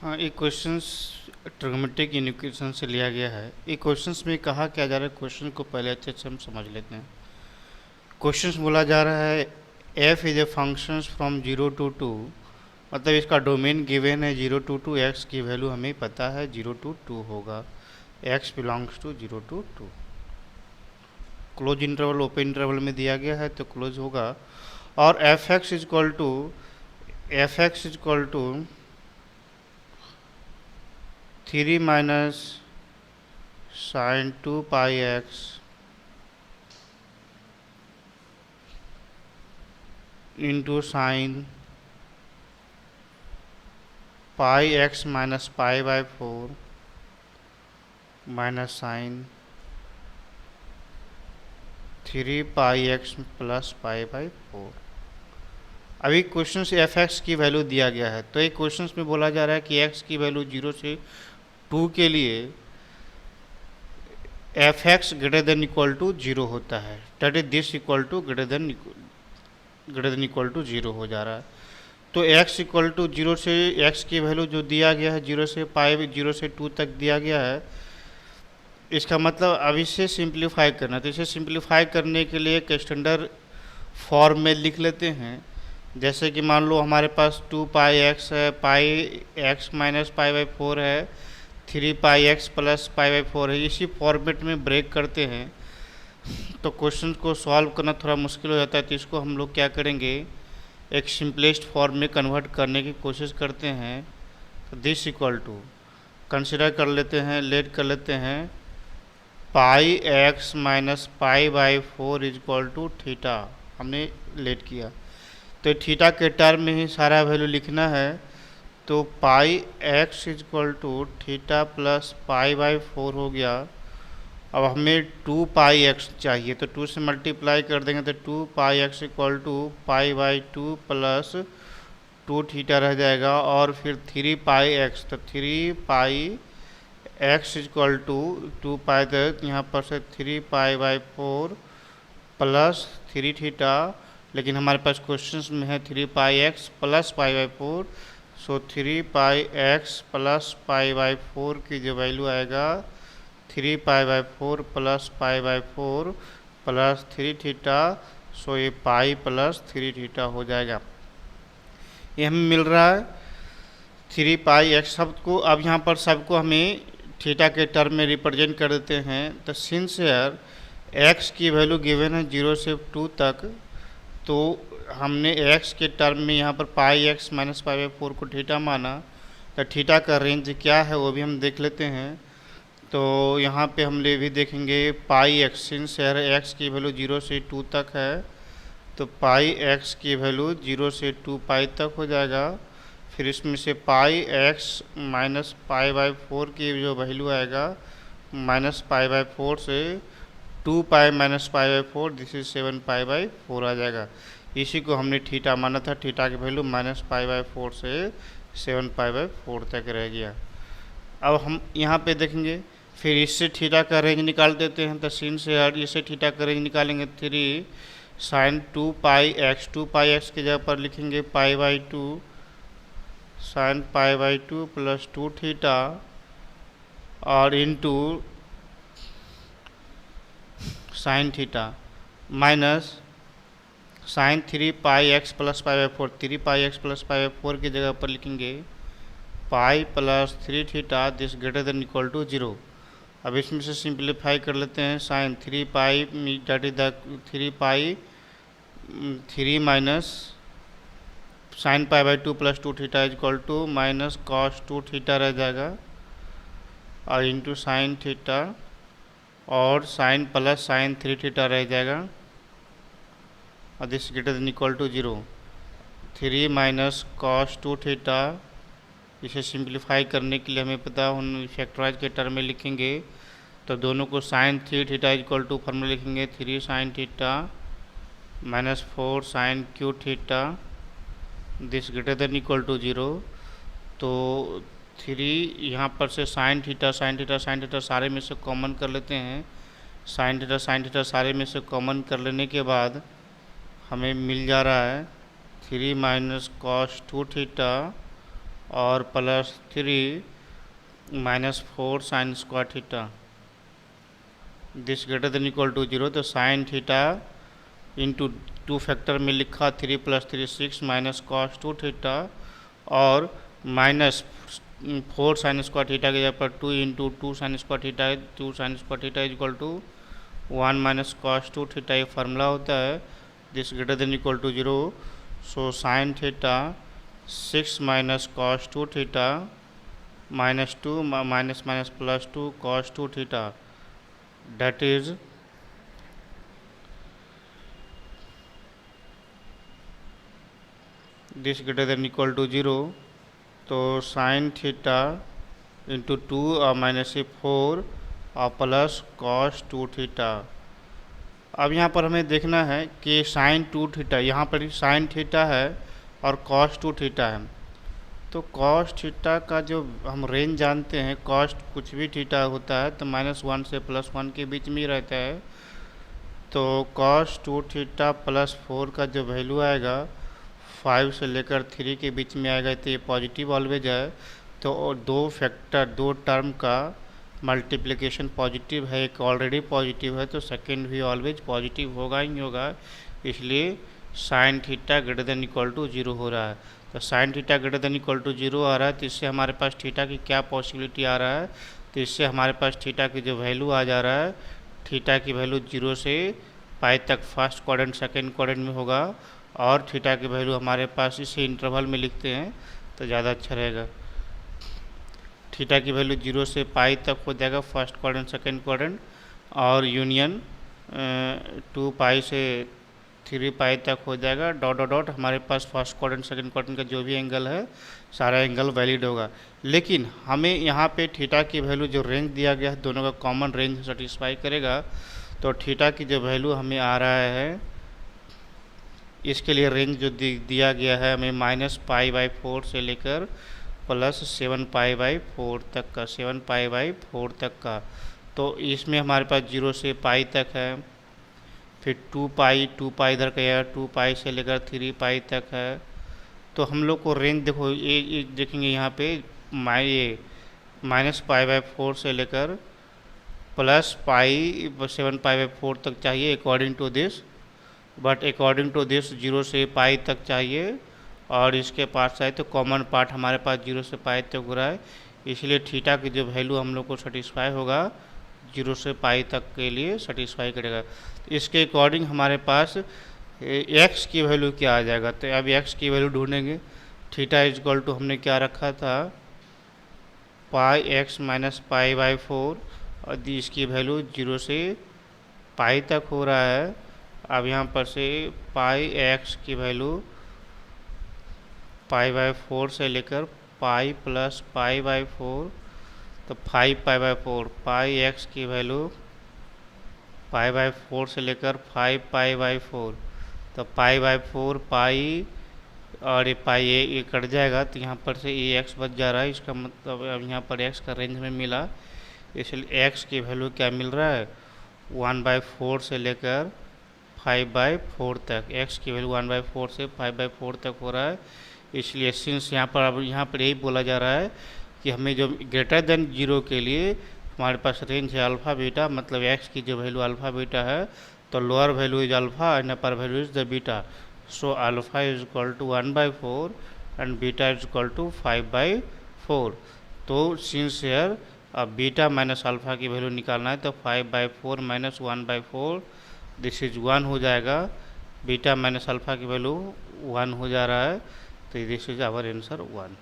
हाँ, ये questions trigonometric equation से लिया गया है। ये क्वेश्चंस में कहा क्या जा रहा है, क्वेश्चन को पहले अच्छे से हम समझ लेते हैं। क्वेश्चंस बोला जा रहा है F is a functions from 0 to 2, मतलब इसका डोमेन गिवन है 0 to 2, एक्स की वैल्यू हमें पता है 0 to 2 होगा, x belongs to 0 to 2। Close interval open interval में दिया गया है तो क्लोज होगा। और f x is equal to 3 minus sine 2 pi x into sine pi x minus pi minus sine 3 pi x plus pi. अभी question से F x की वैल्यू दिया गया है, तो एक क्वेश्चन में बोला जा रहा है कि एक्स की वैल्यू 0 से 2 के लिए F X greater than equal to 0 होता है, that is this equal to greater than equal to 0 हो जा रहा है। तो x इक्वल टू 0 से x की वैल्यू जो दिया गया है 0 से पाई 0 से 2 तक दिया गया है, इसका मतलब अब इसे सिंप्लीफाई करना। तो इसे सिंप्लीफाई करने के लिए एक स्टैंडर्ड फॉर्म में लिख लेते हैं। जैसे कि मान लो हमारे पास 2 पाई एक्स है, पाई एक्स माइनस पाई/4 है, 3 पाई एक्स प्लस पाई/4 है। इसी फॉर्मेट में ब्रेक करते हैं तो क्वेश्चन को सॉल्व करना थोड़ा मुश्किल हो जाता है। तो इसको हम लोग क्या करेंगे, एक सिंपलेस्ट फॉर्म में कन्वर्ट करने की कोशिश करते हैं। तो दिस इक्वल टू कंसिडर कर लेते हैं, लेट कर लेते हैं, pi x minus pi is equal to theta. हमने लेट किया तो थीटा के टर्म में ही सारा वैल्यू लिखना है। तो pi x is equal to theta plus pi हो गया। अब हमें 2 पाई एक्स चाहिए तो 2 से मल्टीप्लाई कर देंगे तो 2 pi x equal to pi plus 2 theta रह जाएगा। और फिर 3 पाई एक्स, तो 3 pi x equal to 2 pi तक यहाँ पर से 3 पाई/4 प्लस 3 थीटा, लेकिन हमारे पास क्वेश्चन में है 3 पाई एक्स प्लस पाई/4। सो 3 पाई एक्स प्लस पाई/4 की जो वैल्यू आएगा 3 पाई/4 प्लस पाई/4 प्लस 3 थीटा। सो ये पाई प्लस 3 थीटा हो जाएगा। ये हमें मिल रहा है 3 पाई एक्स सबको। अब यहाँ पर सबको हमें थीटा के टर्म में रिप्रेजेंट कर देते हैं। तो सिंस हियर एक्स की वैल्यू गिवन है 0 से 2 तक, तो हमने एक्स के टर्म में यहाँ पर पाई/एक्स माइनस पाई/4 को थीटा माना। तो थीटा का रेंज क्या है वो भी हम देख लेते हैं। तो यहाँ पे हम ले भी देखेंगे पाई/एक्स, सिंस एक्स की वैल्यू 0 से 2 तक है तो पाई/एक्स की वैल्यू 0 से 2 पाई तक हो जाएगा। फिर इसमें से पाई/एक्स माइनस पाई/4 की जो वैल्यू आएगा माइनस पाई/4 से 2 पाई माइनस पाई/4, दिस इज 7 पाई/4 आ जाएगा। इसी को हमने थीटा माना था। थीटा की वैल्यू माइनस पाई/4 से 7 पाई/4 तक रह गया। अब हम यहाँ पे देखेंगे, फिर इससे थीटा का रेंज निकाल देते हैं। तो सिन से यार इससे थीटा का रेंज निकालेंगे 3 sine 2 pi x, 2 pi x की जगह पर लिखेंगे pi sine pi plus 2 theta और into sine theta minus sine 3 pi x plus pi. 3 pi x plus pi की जगह पर लिखेंगे pi plus 3 theta, this greater than equal to 0। अब इसमें से सिंप्लीफाई कर लेते हैं। Sine 3 pi that is the 3 pi 3 minus sine pi plus 2 theta is equal to minus cos 2 theta रह जाएगा और इंटू साइन थीटा और साइन प्लस साइन 3 थीटा रह जाएगा और this greater than equal to 0। 3 minus cos 2 theta, इसे simplify करने के लिए हमें पता हम फैक्टराइज के टर्म में लिखेंगे। तो दोनों को sine 3 theta equal to formula लिखेंगे 3 sine theta minus 4 sine cube theta, this greater than equal to 0। तो 3 यहाँ पर से sine theta sine theta sine theta सारे में से कॉमन कर लेते हैं। साइन थीटा सारे में से कॉमन कर लेने के बाद हमें मिल जा रहा है 3 माइनस कॉस 2 थीटा और +3 - 4 sin square theta, this greater than equal to 0। तो साइन थीटा इंटू 2 फैक्टर में लिखा 3 + 3 6 माइनस cos 2 थीटा, और -4 sin स्क्वायर थीटा के जगह पर 2 × 2 sin स्क्वायर थीटा है। 2 sin square theta equal to 1 - cos 2 theta, ये फार्मूला होता है। This greater than equal to 0। So sine theta 6 - cos 2 theta -2 +2 cos 2 theta, that is this greater than equal to 0। तो sine theta into 2 और -4 और plus cos 2 theta. अब यहाँ पर हमें देखना है कि साइन 2 थीटा, यहाँ पर साइन थीटा है और cos 2 थीटा है। तो cos थीटा का जो हम रेंज जानते हैं, cos कुछ भी थीटा होता है तो -1 से +1 के बीच में ही रहता है। तो cos 2 थीटा +4 का जो वैल्यू आएगा 5 से लेकर 3 के बीच में आएगा, तो ये पॉजिटिव ऑलवेज है। तो दो टर्म का मल्टीप्लिकेशन पॉजिटिव है, एक ऑलरेडी पॉजिटिव है, तो सेकंड भी ऑलवेज पॉजिटिव होगा ही होगा। इसलिए sine theta greater than equal to 0 हो रहा है। तो sine theta greater than equal to 0 आ रहा है, तो इससे हमारे पास थीटा की क्या पॉसिबिलिटी आ रहा है, तो इससे हमारे पास थीटा की जो वैल्यू आ जा रहा है, थीटा की वैल्यू 0 से पाई तक फर्स्ट क्वाड्रेंट सेकंड क्वाड्रेंट में होगा, और थीटा की वैल्यू हमारे पास इसे इंटरवल में लिखते हैं तो ज़्यादा अच्छा रहेगा। थीटा की वैल्यू 0 से पाई तक हो जाएगा फर्स्ट क्वाड्रेंट सेकंड क्वाड्रेंट, और यूनियन 2 पाई से 3 पाई तक हो जाएगा। डॉट डॉट डॉट हमारे पास फर्स्ट क्वाड्रेंट सेकंड क्वाड्रेंट का जो भी एंगल है सारा एंगल वैलिड होगा। लेकिन हमें यहाँ पे थीटा की वैल्यू जो रेंज दिया गया है दोनों का कॉमन रेंज सेटिस्फाई करेगा। तो थीटा की जो वैल्यू हमें आ रहा है, इसके लिए रेंज जो दिया गया है हमें -π/4 से लेकर +7 π/4 तक का, 7 π/4 तक का। तो इसमें हमारे पास 0 से पाई तक है, फिर 2 पाई इधर का है, 2 पाई से लेकर 3 पाई तक है। तो हम लोग को रेंज देखो ये देखेंगे यहाँ पे ये -π/4 से लेकर +7 π/4 तक चाहिए according to this, but according to this 0 से पाई तक चाहिए, और इसके पास आए तो कॉमन पार्ट हमारे पास 0 से पाई तक हो रहा है। इसलिए थीटा की जो वैल्यू हम लोग को सेटिस्फाई होगा 0 से पाई तक के लिए सेटिस्फाई करेगा। इसके अकॉर्डिंग हमारे पास x की वैल्यू क्या आ जाएगा, तो अब x की वैल्यू ढूंढेंगे। थीटा इजक्वल टू हमने क्या रखा था, πx - π/4, और इसकी वैल्यू 0 से पाई तक हो रहा है। अब यहाँ पर से πx की वैल्यू π/4 से लेकर पाई + π/4, तो 5 π/4, πx की वैल्यू π/4 से लेकर 5 π/4, तो π/4 पाई, और ये पाई ये कट जाएगा, तो यहाँ पर से ये x बच जा रहा है। इसका मतलब अब यहाँ पर x का रेंज में मिला, इसलिए x की वैल्यू क्या मिल रहा है 1/4 से लेकर 5/4 तक। x की वैल्यू 1/4 से 5/4 तक हो रहा है। इसलिए सिंस यहाँ पर यही बोला जा रहा है कि हमें जो ग्रेटर देन 0 के लिए हमारे पास रेंज है अल्फ़ा बीटा, मतलब x की जो वैल्यू अल्फ़ा बीटा है, तो lower value is alpha and upper value is the beta. So alpha is equal to 1/4 and beta is equal to 5/4। तो सिंस हेयर अब बीटा माइनस अल्फ़ा की value निकालना है, तो 5/4 - 1/4 दिस इज 1 हो जाएगा। बीटा माइनस अल्फ़ा की value 1 हो जा रहा है, तो दिस इज आवर आंसर 1।